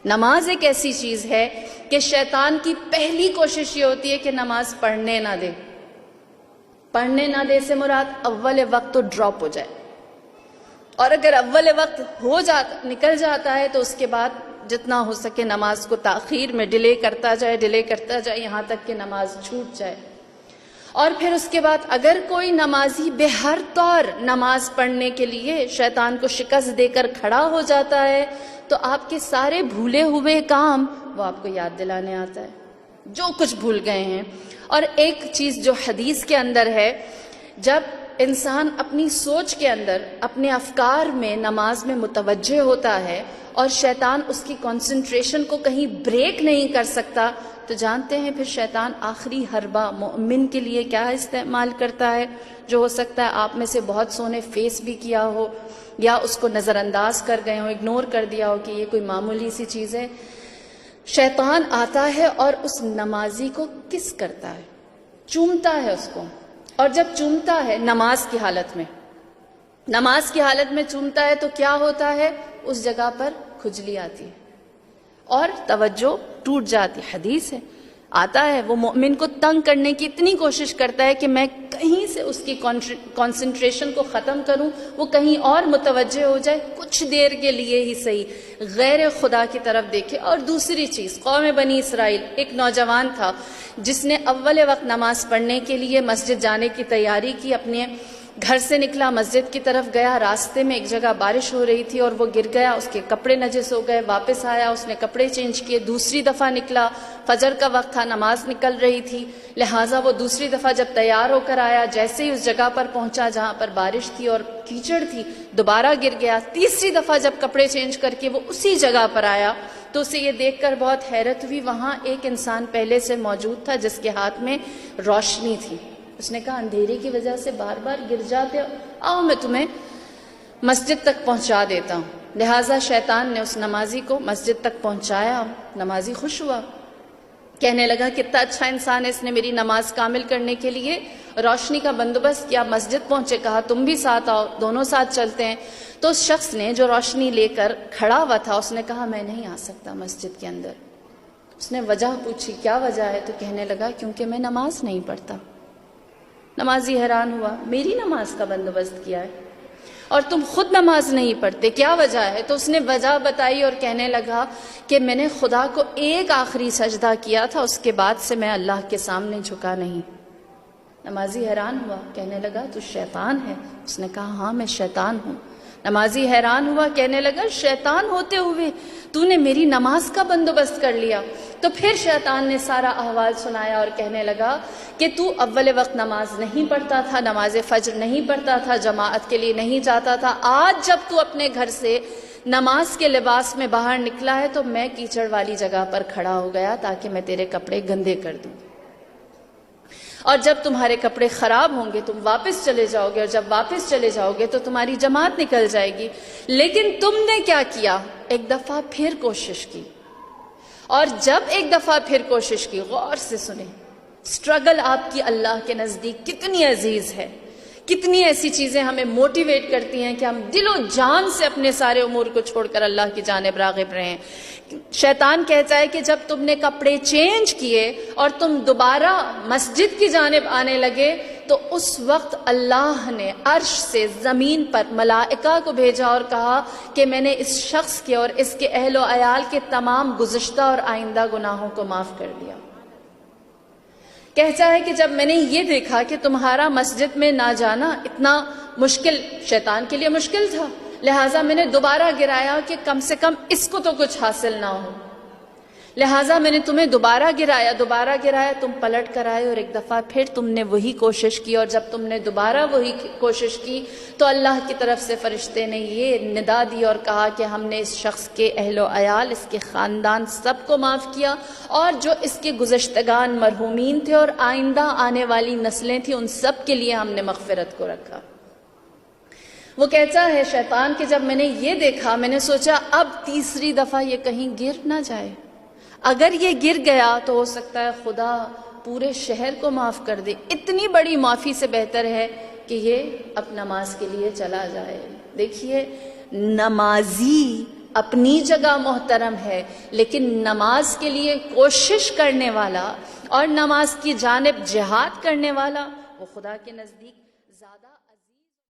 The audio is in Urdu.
نماز ایک ایسی چیز ہے کہ شیطان کی پہلی کوشش یہ ہوتی ہے کہ نماز پڑھنے نہ دے. پڑھنے نہ دے سے مراد اول وقت تو ڈراپ ہو جائے، اور اگر اول وقت نکل جاتا ہے تو اس کے بعد جتنا ہو سکے نماز کو تاخیر میں ڈیلے کرتا جائے یہاں تک کہ نماز چھوٹ جائے. اور پھر اس کے بعد اگر کوئی نمازی بے ہر طور نماز پڑھنے کے لیے شیطان کو شکست دے کر کھڑا ہو جاتا ہے تو آپ کے سارے بھولے ہوئے کام وہ آپ کو یاد دلانے آتا ہے، جو کچھ بھول گئے ہیں. اور ایک چیز جو حدیث کے اندر ہے، جب انسان اپنی سوچ کے اندر اپنے افکار میں نماز میں متوجہ ہوتا ہے اور شیطان اس کی کنسنٹریشن کو کہیں بریک نہیں کر سکتا، تو جانتے ہیں پھر شیطان آخری حربہ مومن کے لیے کیا استعمال کرتا ہے، جو ہو سکتا ہے آپ میں سے بہت سو نے فیس بھی کیا ہو یا اس کو نظر انداز کر گئے ہوں، اگنور کر دیا ہو کہ یہ کوئی معمولی سی چیز ہے. شیطان آتا ہے اور اس نمازی کو کس کرتا ہے، چومتا ہے اس کو. اور جب چومتا ہے نماز کی حالت میں چومتا ہے تو کیا ہوتا ہے، اس جگہ پر کھجلی آتی ہے اور توجہ ٹوٹ جاتی. حدیث ہے، آتا ہے وہ مومن کو تنگ کرنے کی اتنی کوشش کرتا ہے کہ میں کہیں سے اس کی کنسنٹریشن کو ختم کروں، وہ کہیں اور متوجہ ہو جائے، کچھ دیر کے لیے ہی صحیح غیر خدا کی طرف دیکھے. اور دوسری چیز، قوم بنی اسرائیل، ایک نوجوان تھا جس نے اول وقت نماز پڑھنے کے لیے مسجد جانے کی تیاری کی، اپنے گھر سے نکلا، مسجد کی طرف گیا، راستے میں ایک جگہ بارش ہو رہی تھی اور وہ گر گیا، اس کے کپڑے نجس ہو گئے. واپس آیا، اس نے کپڑے چینج کیے، دوسری دفعہ نکلا، فجر کا وقت تھا، نماز نکل رہی تھی، لہٰذا وہ دوسری دفعہ جب تیار ہو کر آیا، جیسے ہی اس جگہ پر پہنچا جہاں پر بارش تھی اور کیچڑ تھی، دوبارہ گر گیا. تیسری دفعہ جب کپڑے چینج کر کے وہ اسی جگہ پر آیا تو اسے یہ دیکھ کر بہت حیرت ہوئی، وہاں ایک انسان پہلے سے موجود تھا جس کے ہاتھ میں روشنی تھی. اس نے کہا اندھیرے کی وجہ سے بار بار گر جاتے ہو، آؤ میں تمہیں مسجد تک پہنچا دیتا ہوں. لہٰذا شیطان نے اس نمازی کو مسجد تک پہنچایا. نمازی خوش ہوا، کہنے لگا کتنا اچھا انسان ہے، اس نے میری نماز کامل کرنے کے لیے روشنی کا بندوبست کیا. مسجد پہنچے، کہا تم بھی ساتھ آؤ، دونوں ساتھ چلتے ہیں. تو اس شخص نے جو روشنی لے کر کھڑا ہوا تھا اس نے کہا میں نہیں آ سکتا مسجد کے اندر. اس نے وجہ پوچھی، کیا وجہ ہے؟ تو کہنے لگا کیونکہ میں نماز نہیں پڑھتا. نمازی حیران ہوا، میری نماز کا بندوبست کیا ہے اور تم خود نماز نہیں پڑھتے، کیا وجہ ہے؟ تو اس نے وجہ بتائی اور کہنے لگا کہ میں نے خدا کو ایک آخری سجدہ کیا تھا، اس کے بعد سے میں اللہ کے سامنے جھکا نہیں. نمازی حیران ہوا، کہنے لگا تو شیطان ہے؟ اس نے کہا ہاں میں شیطان ہوں. نمازی حیران ہوا، کہنے لگا شیطان ہوتے ہوئے تو نے میری نماز کا بندوبست کر لیا. تو پھر شیطان نے سارا احوال سنایا اور کہنے لگا کہ تو اول وقت نماز نہیں پڑھتا تھا، نماز فجر نہیں پڑھتا تھا، جماعت کے لیے نہیں جاتا تھا. آج جب تو اپنے گھر سے نماز کے لباس میں باہر نکلا ہے تو میں کیچڑ والی جگہ پر کھڑا ہو گیا تاکہ میں تیرے کپڑے گندے کر دوں. اور جب تمہارے کپڑے خراب ہوں گے تم واپس چلے جاؤ گے، اور جب واپس چلے جاؤ گے تو تمہاری جماعت نکل جائے گی. لیکن تم نے کیا کیا؟ ایک دفعہ پھر کوشش کی. اور جب ایک دفعہ پھر کوشش کی، غور سے سنیں، اسٹرگل آپ کی اللہ کے نزدیک کتنی عزیز ہے. کتنی ایسی چیزیں ہمیں موٹیویٹ کرتی ہیں کہ ہم دل و جان سے اپنے سارے امور کو چھوڑ کر اللہ کی جانب راغب رہیں. شیطان کہتا ہے کہ جب تم نے کپڑے چینج کیے اور تم دوبارہ مسجد کی جانب آنے لگے تو اس وقت اللہ نے عرش سے زمین پر ملائکہ کو بھیجا اور کہا کہ میں نے اس شخص کے اور اس کے اہل و عیال کے تمام گزشتہ اور آئندہ گناہوں کو معاف کر دیا. کہتا ہے کہ جب میں نے یہ دیکھا کہ تمہارا مسجد میں نہ جانا اتنا مشکل، شیطان کے لیے مشکل تھا، لہٰذا میں نے دوبارہ گرایا کہ کم سے کم اس کو تو کچھ حاصل نہ ہو. لہٰذا میں نے تمہیں دوبارہ گرایا، تم پلٹ کر آئے اور ایک دفعہ پھر تم نے وہی کوشش کی. اور جب تم نے دوبارہ وہی کوشش کی تو اللہ کی طرف سے فرشتے نے یہ ندا دی اور کہا کہ ہم نے اس شخص کے اہل و عیال، اس کے خاندان سب کو معاف کیا، اور جو اس کے گزشتگان مرحومین تھے اور آئندہ آنے والی نسلیں تھیں ان سب کے لیے ہم نے مغفرت کو رکھا. وہ کہتا ہے شیطان کہ جب میں نے یہ دیکھا میں نے سوچا اب تیسری دفعہ یہ کہیں گر نہ جائے. اگر یہ گر گیا تو ہو سکتا ہے خدا پورے شہر کو معاف کر دے. اتنی بڑی معافی سے بہتر ہے کہ یہ اب نماز کے لیے چلا جائے. دیکھیے نمازی اپنی جگہ محترم ہے، لیکن نماز کے لیے کوشش کرنے والا اور نماز کی جانب جہاد کرنے والا وہ خدا کے نزدیک زیادہ